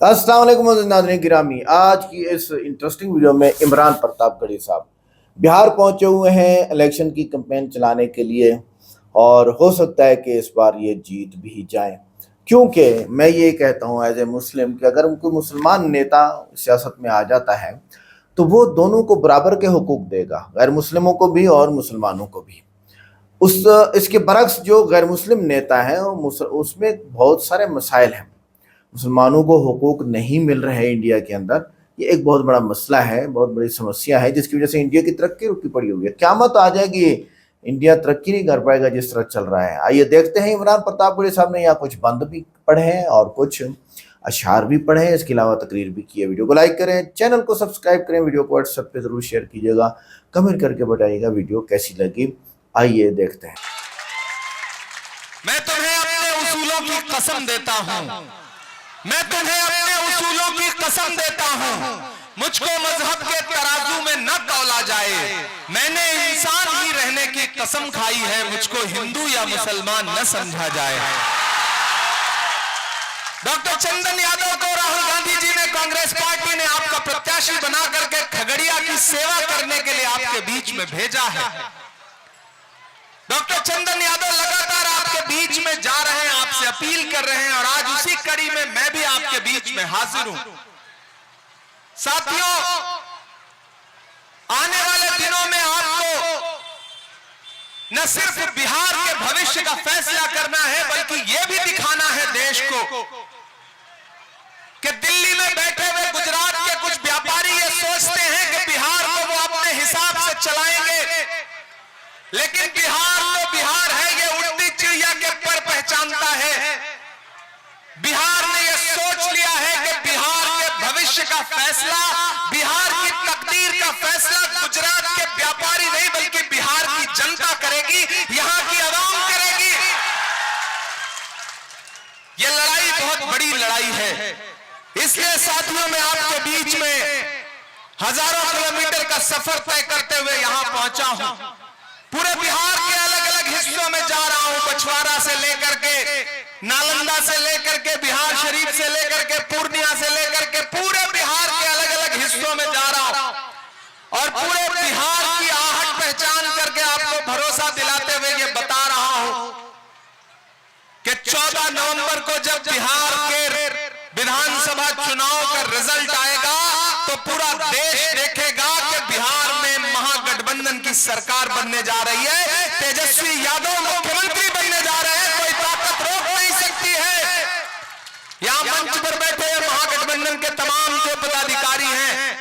अस्सलाम वालेकुम नाज़रीन गिरामी। आज की इस इंटरेस्टिंग वीडियो में इमरान प्रतापगढ़ी साहब बिहार पहुंचे हुए हैं इलेक्शन की कैंपेन चलाने के लिए, और हो सकता है कि इस बार ये जीत भी जाए। क्योंकि मैं ये कहता हूँ एज ए मुस्लिम कि अगर कोई मुसलमान नेता सियासत में आ जाता है तो वो दोनों को बराबर के हुकूक देगा, गैर मुस्लिमों को भी और मुसलमानों को भी। उस इसके बरक्स जो गैर मुस्लिम नेता हैं उसमें बहुत सारे मसाइल हैं। मुसलमानों को हुकूक नहीं मिल रहे हैं इंडिया के अंदर। ये एक बहुत बड़ा मसला है, बहुत बड़ी समस्या है, जिसकी वजह से इंडिया की तरक्की रुकी पड़ी हुई है। क़यामत आ जाएगी, इंडिया तरक्की नहीं कर पाएगा जिस तरह चल रहा है। आइए देखते हैं इमरान प्रतापगढ़ी साहब ने यहाँ कुछ बंद भी पढ़े हैं और कुछ अशार भी पढ़े हैं, इसके अलावा तकरीर भी की है। वीडियो को लाइक करें, चैनल को सब्सक्राइब करें, वीडियो को व्हाट्सएप पे जरूर शेयर कीजिएगा, कमेंट करके बताइएगा वीडियो कैसी लगी। आइए देखते हैं। मैं तुम्हें अपने उसूलों की कसम देता हूँ, मैं तुम्हें अपने उसूलों की कसम देता हूँ, मुझको मजहब के तराजू में न तौला जाए। मैंने इंसान ही रहने की कसम खाई है, मुझको हिंदू या मुसलमान न समझा जाए। डॉक्टर चंदन यादव को राहुल गांधी जी ने, कांग्रेस पार्टी ने आपका प्रत्याशी बना करके खगड़िया की सेवा करने के लिए आपके बीच में भेजा है। डॉक्टर चंदन यादव लगातार आपके बीच में जा रहे हैं, आपसे अपील कर रहे हैं, और आज उसी कड़ी में मैं भी आपके बीच में हाजिर हूं। साथियों, आने वाले दिनों में आपको न सिर्फ बिहार के भविष्य का फैसला करना है, बल्कि यह भी दिखाना है देश को कि दिल्ली में बैठे हुए गुजरात के कुछ व्यापारी ये सोचते हैं कि बिहार को वो अपने हिसाब से चलाएंगे, लेकिन बिहार तो बिहार है, ये उड़ती चिड़िया के पर पहचानता है। बिहार ने ये सोच लिया है कि बिहार के भविष्य का फैसला, बिहार की तकदीर का फैसला गुजरात के व्यापारी नहीं बल्कि बिहार की जनता करेगी, यहां की आवाम करेगी। ये लड़ाई बहुत बड़ी लड़ाई है, इसलिए साथियों मैं आपके बीच में हजारों किलोमीटर का सफर तय करते हुए यहां पहुंचा हूं। पूरे बिहार के अलग अलग हिस्सों में जा रहा हूं, बछवाड़ा से लेकर के नालंदा से लेकर के बिहार शरीफ से लेकर के पूर्णिया से लेकर के पूरे बिहार के अलग अलग हिस्सों में जा रहा हूं, और पूरे बिहार की आहट पहचान करके आपको भरोसा दिलाते हुए ये बता रहा हूं कि 14 नवंबर को जब बिहार के विधानसभा चुनाव का रिजल्ट आएगा तो पूरा देश देखेगा कि बिहार में महागठबंधन की सरकार बनने जा रही है, तेजस्वी यादव मुख्यमंत्री बनने जा रहे हैं। कोई ताकत रोक नहीं सकती है। यहां मंच पर बैठे महागठबंधन के तमाम जो पदाधिकारी हैं,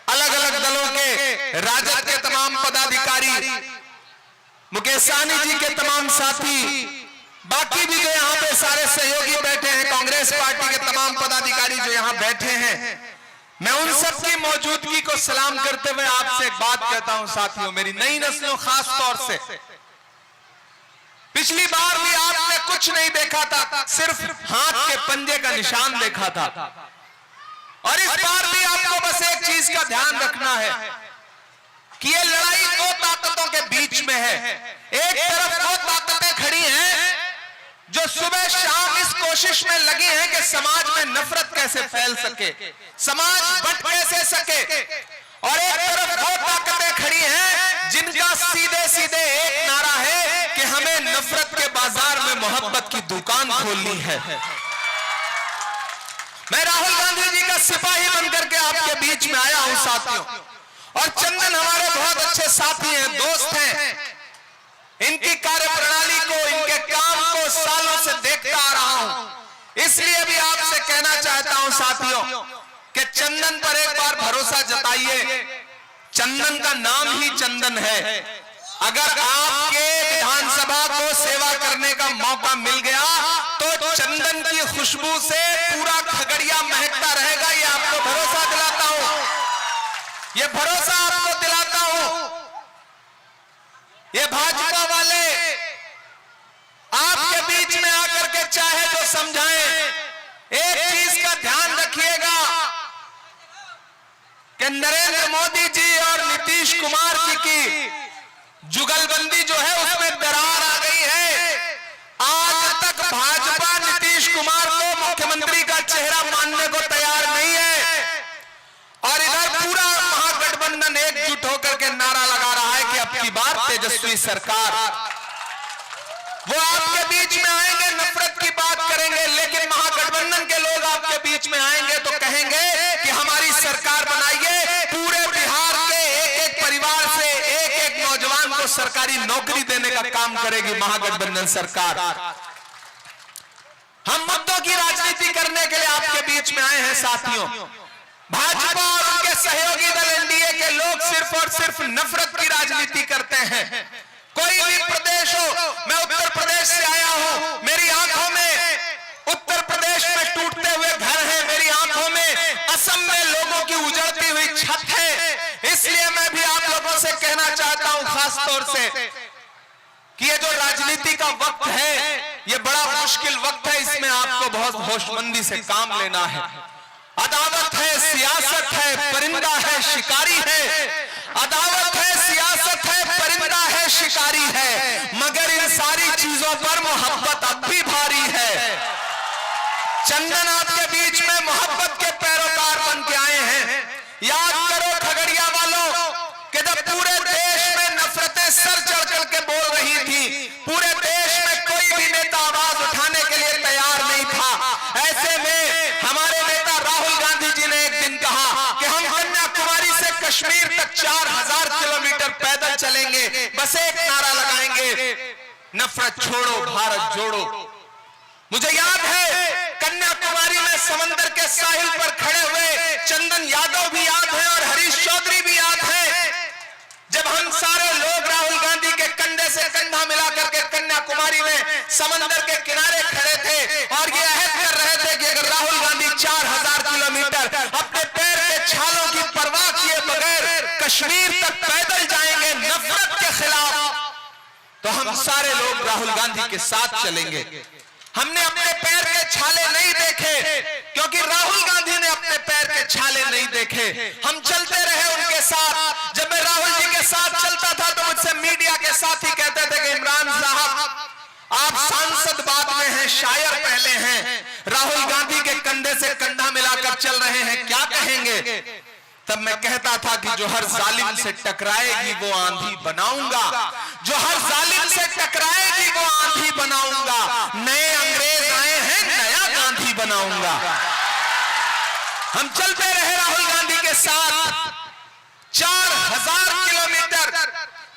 अलग अलग दलों के, राजद के तमाम पदाधिकारी, मुकेश सहनी जी के तमाम साथी, बाकी भी जो यहाँ पे सारे सहयोगी बैठे हैं, कांग्रेस पार्टी के तमाम पदाधिकारी जो यहाँ बैठे हैं, मैं उन सब की मौजूदगी को सलाम करते हुए आपसे एक बात कहता हूं साथियों, मेरी नई नस्लों खास तौर से, पिछली बार भी आपने कुछ नहीं देखा था, सिर्फ हाथ के पंजे का निशान देखा था, और इस बार भी आपको बस एक चीज का ध्यान रखना है कि ये लड़ाई दो ताकतों के बीच में है। एक तरफ दो ताकतें खड़ी हैं जो सुबह शाम इस कोशिश में लगी हैं कि समाज में नफरत कैसे फैल सके, समाज बंट कैसे सके, और एक तरफ वो ताकतें खड़ी हैं जिनका सीधे सीधे एक नारा है कि हमें नफरत के बाजार में मोहब्बत की दुकान खोलनी है। मैं राहुल गांधी जी का सिपाही बनकर के आपके बीच में आया हूं साथियों, और चंदन हमारे बहुत अच्छे साथी हैं, दोस्त हैं। इनकी कार्यप्रणाली को, इनके काम को सालों से देखता आ रहा हूं, इसलिए भी आपसे कहना चाहता हूं साथियों कि चंदन पर एक बार भरोसा जताइए। चंदन का नाम ही चंदन है। अगर आपके विधानसभा को सेवा करने का मौका मिल गया तो चंदन की खुशबू से पूरा खगड़िया महकता रहेगा, ये आपको भरोसा दिलाता हूं, ये भरोसा आपको दिलाता हूं। ये भाजपा वाले आपके बीच में आकर के चाहे जो समझाएं, एक चीज का ध्यान रखिएगा कि नरेंद्र मोदी जी और नीतीश कुमार जी की जुगलबंदी जो है उसमें दरार आ गई है। आज तक भाजपा नीतीश कुमार को मुख्यमंत्री का चेहरा मानने को तैयार नहीं है, और इधर पूरा महागठबंधन एकजुट होकर के नारा लगा रहा है कि अब की बार तेजस्वी सरकार। वो आपके बीच में आएंगे, नफरत की बात करेंगे, लेकिन महागठबंधन के लोग आपके बीच में आएंगे तो कहेंगे कि हमारी सरकार बनाइए, पूरे बिहार के एक एक परिवार से एक एक नौजवान को सरकारी नौकरी देने का काम करेगी महागठबंधन सरकार। हम मुद्दों की राजनीति करने के लिए आपके बीच में आए हैं साथियों। भाजपा और उनके सहयोगी दल एनडीए के लोग सिर्फ और सिर्फ नफरत की राजनीति करते हैं। कोई भी प्रदेश हो, मैं उत्तर प्रदेश से आया हूं, मेरी आंखों में उत्तर प्रदेश में टूटते हुए घर हैं, मेरी आंखों में असम में लोगों की उजड़ती हुई छत है। इसलिए मैं भी आप लोगों से कहना चाहता हूं खास तौर से कि ये जो राजनीति का वक्त है, ये बड़ा मुश्किल वक्त है, इसमें आपको बहुत होशमंदी से काम लेना है। अदावत है, सियासत है, परिंदा है, शिकारी है। अदावत है, सियासत है, परिंदा है, शिकारी है, मगर इन सारी चीजों पर मोहब्बत अब भी भारी है। चंदन आपके बीच में मोहब्बत के पैरोकार बन के आए हैं। याद करो खगड़िया वालों कि जब पूरे देश में नफरतें सर चढ़ चढ़ के बोल रही थी, पूरे देश में कोई भी नेता आवाज उठाने के लिए तैयार नहीं था। ऐसे में हमारे नेता राहुल गांधी जी ने एक दिन कहा कि हम कन्याकुमारी से कश्मीर तक 4000 किलोमीटर पैदल चलेंगे, बस एक नारा लगाएंगे, नफरत छोड़ो भारत जोड़ो। मुझे याद है कन्याकुमारी में समंदर के साहिल पर खड़े हुए चंदन यादव भी याद है और हरीश चौधरी भी याद है, जब हम सारे लोग राहुल गांधी के कंधे से कंधा मिलाकर के कन्याकुमारी में समंदर के किनारे खड़े थे और ये अहद कर रहे थे कि अगर राहुल गांधी 4000 किलोमीटर अपने पैर के छालों की परवाह किए बगैर कश्मीर तक पैदल जाएंगे नफरत के खिलाफ, तो हम सारे लोग राहुल गांधी के साथ चलेंगे। हमने अपने पैर के छाले नहीं देखे, क्योंकि राहुल गांधी ने अपने पैर के छाले नहीं देखे। हम चलते रहे उनके साथ। जब मैं राहुल जी के साथ चलता था तो मुझसे मीडिया के साथी कहते थे कि इमरान साहब आप सांसद बाद में हैं, शायर पहले हैं, राहुल गांधी के कंधे से कंधा मिलाकर चल रहे हैं, क्या कहेंगे? तब मैं कहता था कि जो हर जालिम से टकराएगी वो आंधी बनाऊंगा, जो हर जालिम से टकराएगी वो आंधी बनाऊंगा। नए अंग्रेज आए हैं, नया गांधी बनाऊंगा। हम चलते रहे राहुल गांधी के साथ 4000 किलोमीटर।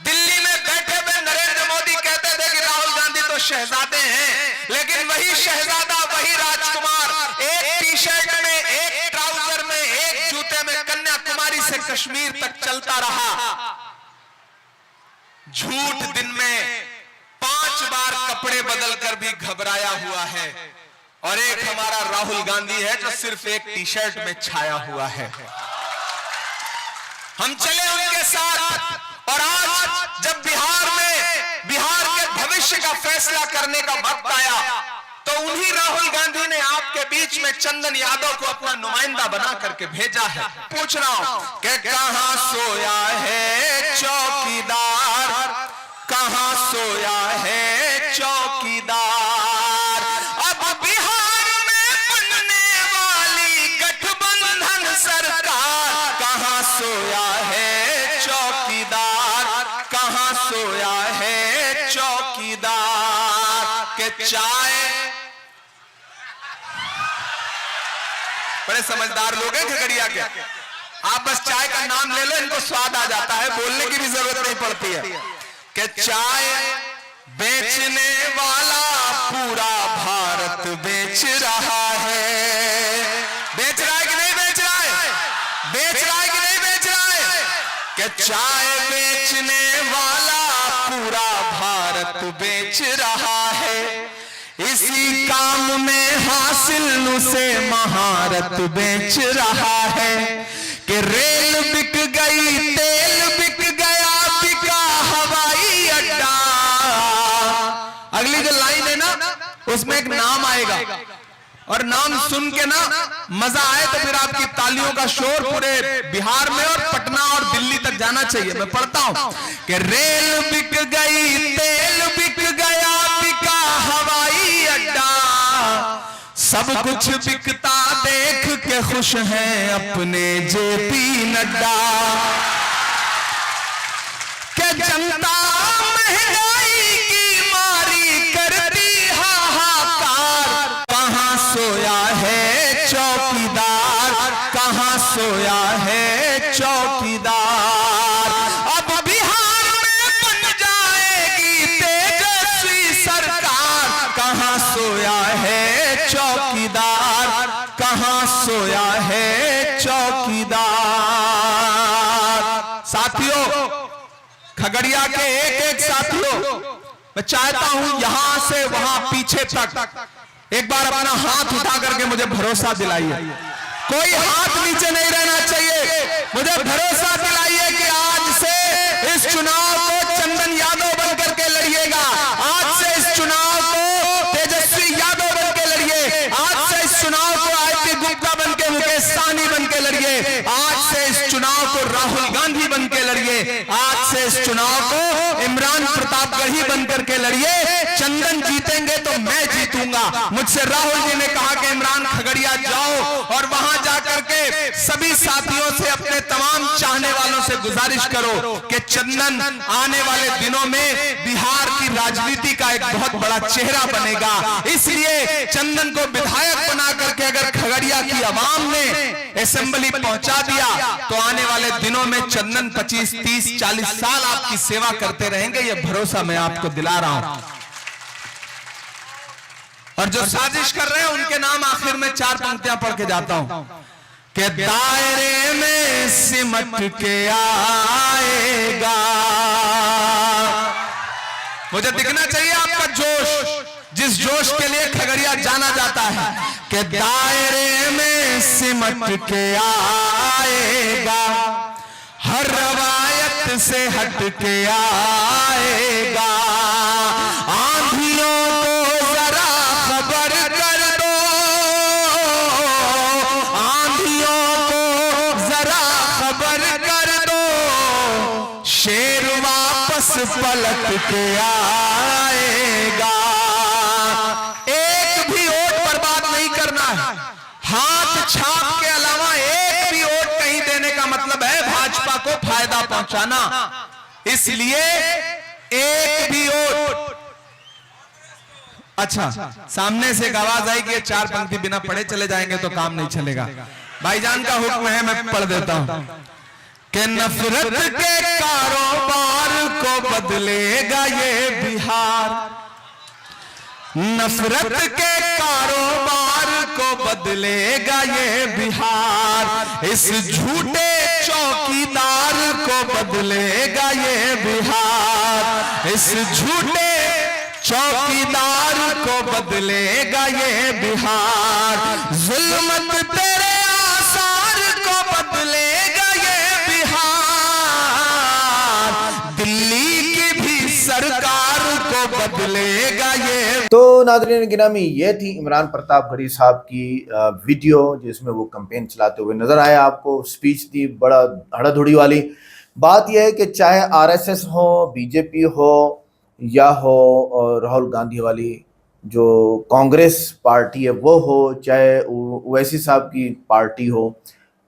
दिल्ली में बैठे हुए नरेंद्र मोदी कहते थे कि राहुल गांधी तो शहजादे हैं, लेकिन वही शहजादा, वही राजकुमार एक टी शर्ट में, एक ट्राउजर में, एक जूते में कन्याकुमारी से कश्मीर तक चलता रहा। झूठ दिन में 5 बार कपड़े बदलकर भी घबराया हुआ है, और एक हमारा राहुल गांधी है जो सिर्फ एक टी शर्ट में छाया हुआ है। हम चले उनके साथ, और आज जब बिहार के भविष्य का फैसला करने का वक्त आया तो उन्हीं राहुल गांधी ने आपके बीच में चंदन यादव को अपना नुमाइंदा बना करके भेजा है। पूछ रहा हूं कि कहां सोया है चौकीदार, कहां सोया है चौकीदार। अब बिहार में बनने वाली गठबंधन सरकार, कहां सोया है चौकीदार, कहां सोया है चौकीदार। के चाय, बड़े समझदार लोग हैं खगड़िया के, आप बस चाय का नाम ले लो, इनको स्वाद आ जाता है, बोलने की भी जरूरत नहीं पड़ती है। कि चाय बेचने वाला पूरा भारत बेच रहा है। बेच रहा है कि नहीं बेच रहा है? बेच रहा है कि नहीं बेच रहा है? कि चाय बेचने वाला पूरा भारत बेच रहा है। इसी काम में हासिल से महारत बेच रहा है। कि रेल बिक गई, तेल बिक गया, बिका हवाई अड्डा। अगली जो लाइन है ना, उसमें एक नाम आएगा, और नाम सुन के ना मजा आए तो फिर आपकी तालियों का शोर पूरे बिहार में और पटना और दिल्ली तक जाना चाहिए। मैं पढ़ता हूं कि रेल बिक गई, तेल बिक गया, बिका हवाई अड्डा, सब कुछ बिकता देख के खुश हैं अपने जेपी नड्डा के जनता महंगाई की मारी करती हाहाकार। कहां सोया है चौकीदार, कहां सोया है चौकीदार। अब बिहार में बन जाएगी तेजस्वी सरकार। कहां सोया है चौकीदार, कहां सोया है चौकीदार। साथियों, खगड़िया के एक एक साथियों, मैं चाहता हूं यहां से वहां पीछे तक एक बार अपना हाथ उठा करके मुझे भरोसा दिलाइए। कोई हाथ नीचे नहीं रहना चाहिए। मुझे भरोसा दिलाइए कि आज से इस चुनाव को चंदन यादव बनकर के लड़िएगा। आज से इस चुनाव को तेजस्वी यादव बन के लड़िए। आज से इस चुनाव को आईपी गुप्ता बन के, मुकेश सहनी बन के लड़िए। आज से इस चुनाव को राहुल गांधी बन के लड़िए। आज से इस चुनाव को इमरान प्रतापगढ़ी बन करके लड़िए। चंदन जीतेंगे तो मैं जीतूंगा। मुझसे राहुल जी ने कहा कि इमरान खगड़िया जाओ और वहां जाकर के सभी साथियों से, अपने तमाम चाहने वालों से गुजारिश करो कि चंदन आने वाले दिनों में बिहार की राजनीति का एक बहुत बड़ा चेहरा बनेगा। इसलिए चंदन को विधायक बना करके अगर खगड़िया की आवाम ने असेंबली पहुंचा दिया तो आने वाले दिनों में चंदन 25, 30, 40 साल आपकी सेवा करते रहेंगे। यह भरोसा मैं आपको दिला रहा हूं। और जो साजिश कर रहे हैं उनके नाम आखिर में 4 पंक्तियां पढ़ के जाता हूं कि दायरे में सिमट के आएगा। मुझे दिखना चाहिए आपका जोश, जिस जोश के लिए खगड़िया जाना जाता है कि दायरे में सिमट के आएगा, हर रवायत से हट के आएगा। आंधियों को जरा खबर कर दो, आंधियों को जरा खबर कर दो, शेर वापस पलट के आएगा। एक भी वोट बर्बाद नहीं करना है। हाथ छाप के अलावा एक भी वोट कहीं देने का मतलब है भाजपा को फायदा पहुंचाना। इसलिए एक भी वोट। अच्छा, सामने से एक आवाज आई कि ये 4 पंक्ति बिना पढ़े चले जाएंगे तो काम नहीं चलेगा। भाईजान का हुक्म है, मैं पढ़ देता हूं कि नफरत के कारोबार को बदलेगा ये बिहार, नफरत के कारोबार को बदलेगा ये बिहार, इस झूठे चौकीदार को बदलेगा ये बिहार, इस झूठे चौकीदार को बदलेगा ये बिहार, जुल्मत तेरे आसार को बदलेगा ये बिहार, दिल्ली की भी सरकार को बदलेगा ये। तो नाज़रीन गिरामी, ये थी इमरान प्रतापगढ़ी साहब की वीडियो जिसमें वो कैंपेन चलाते हुए नजर आए। आपको स्पीच दी बड़ा हड़ाधुड़ी वाली। बात यह है कि चाहे आरएसएस हो, बीजेपी हो या हो और राहुल गांधी वाली जो कांग्रेस पार्टी है वो हो, चाहे ओवैसी साहब की पार्टी हो,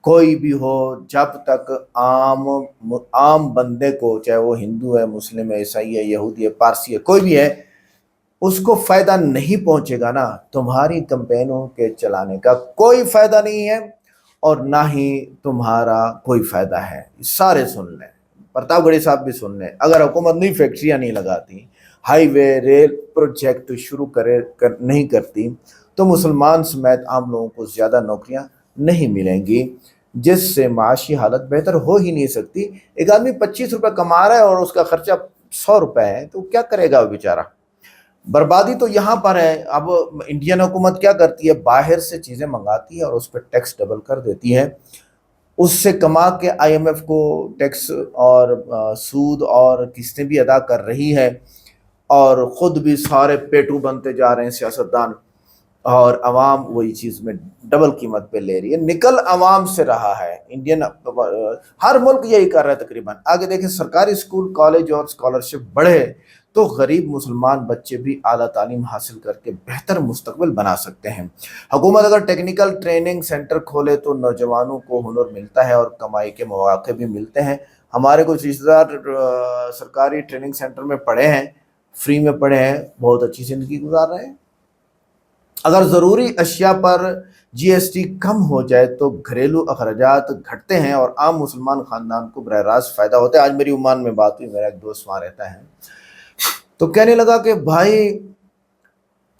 कोई भी हो, जब तक आम बंदे को, चाहे वो हिंदू है, मुस्लिम है, ईसाई है, यहूदी है, पारसी है, कोई भी है, उसको फायदा नहीं पहुंचेगा ना, तुम्हारी कैंपेनों के चलाने का कोई फायदा नहीं है और ना ही तुम्हारा कोई फायदा है। सारे सुन लें, प्रतापगढ़ी साहब भी सुन लें। अगर हुकूमत नहीं फैक्ट्रियां नहीं लगाती, हाईवे रेल प्रोजेक्ट शुरू नहीं करती तो मुसलमान समेत आम लोगों को ज़्यादा नौकरियां नहीं मिलेंगी, जिससे माशी हालत बेहतर हो ही नहीं सकती। एक आदमी 25 रुपये कमा रहा है और उसका खर्चा 100 रुपये है, तो क्या करेगा वो बेचारा। बर्बादी तो यहाँ पर है। अब इंडियन हुकूमत क्या करती है, बाहर से चीज़ें मंगाती है और उस पर टैक्स डबल कर देती है, उससे कमा के IMF को टैक्स और सूद और किस्तें भी अदा कर रही है और ख़ुद भी सारे पेटू बनते जा रहे हैं सियासतदान, और अवाम वही चीज़ में डबल कीमत पे ले रही है। निकल अवाम से रहा है। इंडियन हर मुल्क यही कर रहा है तकरीबन। आगे देखें, सरकारी स्कूल, कॉलेज और स्कॉलरशिप बढ़े तो गरीब मुसलमान बच्चे भी आला तालीम हासिल करके बेहतर मुस्तकबिल बना सकते हैं। हुकूमत अगर टेक्निकल ट्रेनिंग सेंटर खोले तो नौजवानों को हुनर मिलता है और कमाई के मौके भी मिलते हैं। हमारे कुछ रिश्तेदार सरकारी ट्रेनिंग सेंटर में पढ़े हैं, फ्री में पढ़े हैं, बहुत अच्छी ज़िंदगी गुजार रहे हैं। अगर ज़रूरी अशिया पर जीएसटी कम हो जाए तो घरेलू अखराजात घटते हैं और आम मुसलमान ख़ानदान को बरह रास्त फ़ायदा होता है। आज मेरी ओमान में बात हुई, मेरा एक दोस्त वहाँ रहता है, तो कहने लगा कि भाई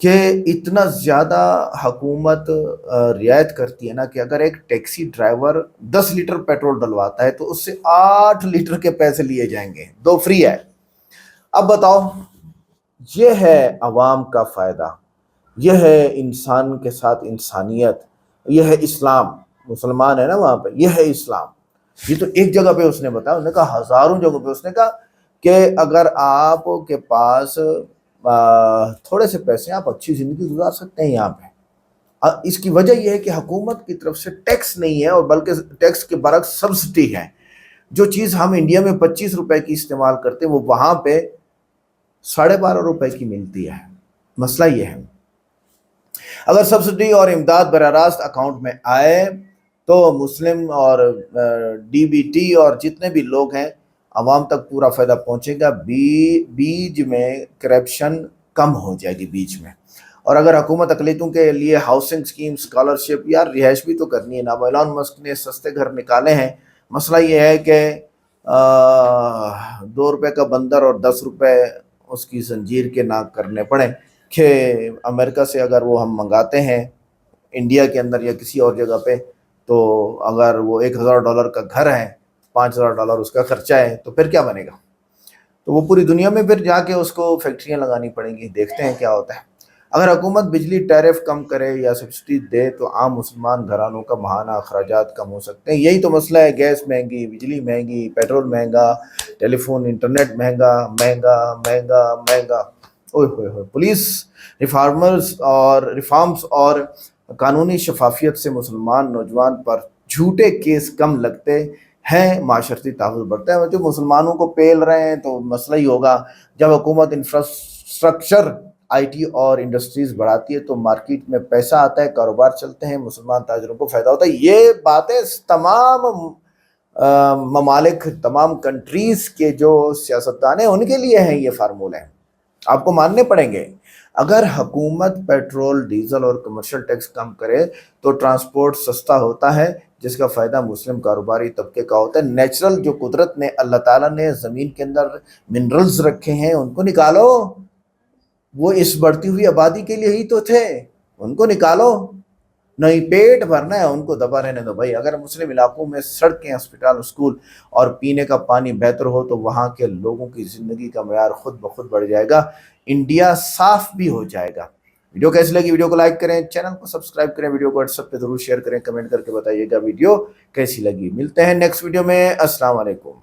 कि इतना ज़्यादा हुकूमत रियायत करती है ना कि अगर एक टैक्सी ड्राइवर 10 लीटर पेट्रोल डलवाता है तो उससे 8 लीटर के पैसे लिए जाएंगे, 2 फ्री है। अब बताओ, ये है अवाम का फ़ायदा, यह है इंसान के साथ इंसानियत, यह है इस्लाम। मुसलमान है ना वहाँ पे, यह है इस्लाम। ये तो एक जगह पे उसने बताया, उसने कहा हज़ारों जगहों पे उसने कहा कि अगर आपके पास थोड़े से पैसे, आप अच्छी ज़िंदगी गुजार सकते हैं यहाँ पे। इसकी वजह यह है कि हुकूमत की तरफ से टैक्स नहीं है और बल्कि टैक्स के बरक्स सब्सिडी है। जो चीज़ हम इंडिया में 25 रुपए की इस्तेमाल करते हैं वो वहाँ पे 12.5 रुपए की मिलती है। मसला ये है, अगर सब्सिडी और इमदाद बराह रास्त अकाउंट में आए तो मुस्लिम और डीबीटी और जितने भी लोग हैं आवाम तक पूरा फ़ायदा पहुंचेगा। बीच में करप्शन कम हो जाएगी बीच में। और अगर हुकूमत अकलीतों के लिए हाउसिंग स्कीम, स्कॉलरशिप, यार रिहाइश भी तो करनी है ना। एलन मस्क ने सस्ते घर निकाले हैं। मसला ये है कि 2 रुपए का बंदर और 10 रुपए उसकी जंजीर के ना करने पड़े कि अमेरिका से अगर वो हम मंगाते हैं इंडिया के अंदर या किसी और जगह पे, तो अगर वो $1000 का घर है, $5000 उसका खर्चा है, तो फिर क्या बनेगा? तो वो पूरी दुनिया में फिर जाके उसको फैक्ट्रियाँ लगानी पड़ेंगी। देखते हैं क्या होता है। अगर हुकूमत बिजली टैरिफ कम करे या सब्सिडी दे तो आम मुसलमान घरानों का माहाना अखराजात कम हो सकते हैं। यही तो मसला है, गैस महंगी, बिजली महंगी, पेट्रोल महंगा, टेलीफोन इंटरनेट महंगा महंगा महंगा महंगा। ओए होए होए। पुलिस रिफॉर्म्स और कानूनी शफाफियत से मुसलमान नौजवान पर झूठे केस कम लगते हैं, माशरती तहफ़्फ़ुज़ बढ़ता है। जो मुसलमानों को पेल रहे हैं तो मसला ही होगा। जब हुकूमत इंफ्रास्ट्रक्चर, आईटी और इंडस्ट्रीज़ बढ़ाती है तो मार्केट में पैसा आता है, कारोबार चलते हैं, मुसलमान ताजरों को फ़ायदा होता है। ये बातें तमाम ममालिक, तमाम कंट्रीज़ के जो सियासतदान हैं उनके लिए हैं, ये फार्मूले हैं, आपको मानने पड़ेंगे। अगर हुकूमत पेट्रोल, डीजल और कमर्शियल टैक्स कम करे तो ट्रांसपोर्ट सस्ता होता है, जिसका फ़ायदा मुस्लिम कारोबारी तबके का होता है। नेचुरल जो कुदरत ने, अल्लाह ताला ने ज़मीन के अंदर मिनरल्स रखे हैं, उनको निकालो। वो इस बढ़ती हुई आबादी के लिए ही तो थे, उनको निकालो। नहीं पेट भरना है, उनको दबा रहने दो भाई। अगर मुस्लिम इलाकों में सड़कें, अस्पताल, स्कूल और पीने का पानी बेहतर हो तो वहाँ के लोगों की ज़िंदगी का मयार खुद ब खुद बढ़ जाएगा, इंडिया साफ भी हो जाएगा। वीडियो कैसी लगी? वीडियो को लाइक करें, चैनल को सब्सक्राइब करें, वीडियो को व्हाट्सएप पे ज़रूर शेयर करें, कमेंट करके बताइएगा वीडियो कैसी लगी। मिलते हैं नेक्स्ट वीडियो में। अस्सलाम वालेकुम।